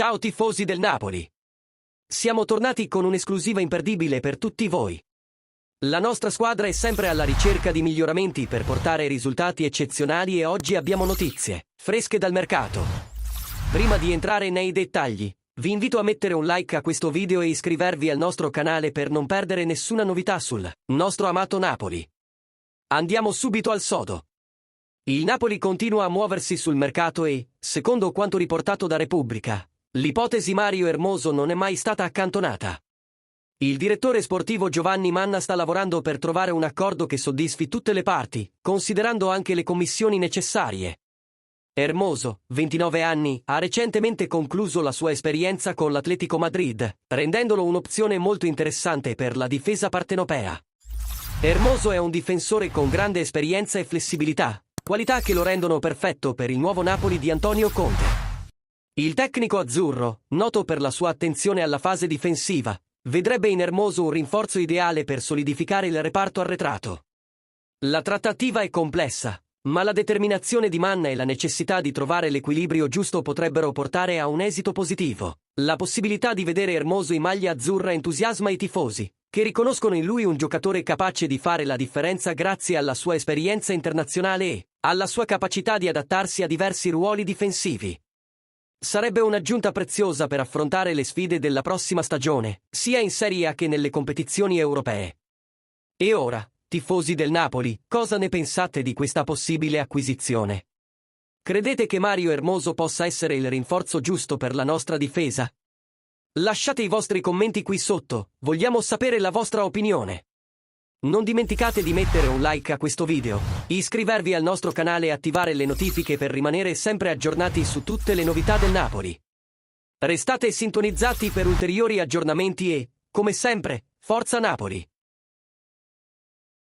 Ciao tifosi del Napoli! Siamo tornati con un'esclusiva imperdibile per tutti voi. La nostra squadra è sempre alla ricerca di miglioramenti per portare risultati eccezionali e oggi abbiamo notizie fresche dal mercato. Prima di entrare nei dettagli, vi invito a mettere un like a questo video e iscrivervi al nostro canale per non perdere nessuna novità sul nostro amato Napoli. Andiamo subito al sodo. Il Napoli continua a muoversi sul mercato e, secondo quanto riportato da Repubblica, l'ipotesi Mario Hermoso non è mai stata accantonata. Il direttore sportivo Giovanni Manna sta lavorando per trovare un accordo che soddisfi tutte le parti, considerando anche le commissioni necessarie. Hermoso, 29 anni, ha recentemente concluso la sua esperienza con l'Atletico Madrid, rendendolo un'opzione molto interessante per la difesa partenopea. Hermoso è un difensore con grande esperienza e flessibilità, qualità che lo rendono perfetto per il nuovo Napoli di Antonio Conte. Il tecnico azzurro, noto per la sua attenzione alla fase difensiva, vedrebbe in Hermoso un rinforzo ideale per solidificare il reparto arretrato. La trattativa è complessa, ma la determinazione di Manna e la necessità di trovare l'equilibrio giusto potrebbero portare a un esito positivo. La possibilità di vedere Hermoso in maglia azzurra entusiasma i tifosi, che riconoscono in lui un giocatore capace di fare la differenza grazie alla sua esperienza internazionale e alla sua capacità di adattarsi a diversi ruoli difensivi. Sarebbe un'aggiunta preziosa per affrontare le sfide della prossima stagione, sia in Serie A che nelle competizioni europee. E ora, tifosi del Napoli, cosa ne pensate di questa possibile acquisizione? Credete che Mario Hermoso possa essere il rinforzo giusto per la nostra difesa? Lasciate i vostri commenti qui sotto, vogliamo sapere la vostra opinione. Non dimenticate di mettere un like a questo video, iscrivervi al nostro canale e attivare le notifiche per rimanere sempre aggiornati su tutte le novità del Napoli. Restate sintonizzati per ulteriori aggiornamenti e, come sempre, Forza Napoli!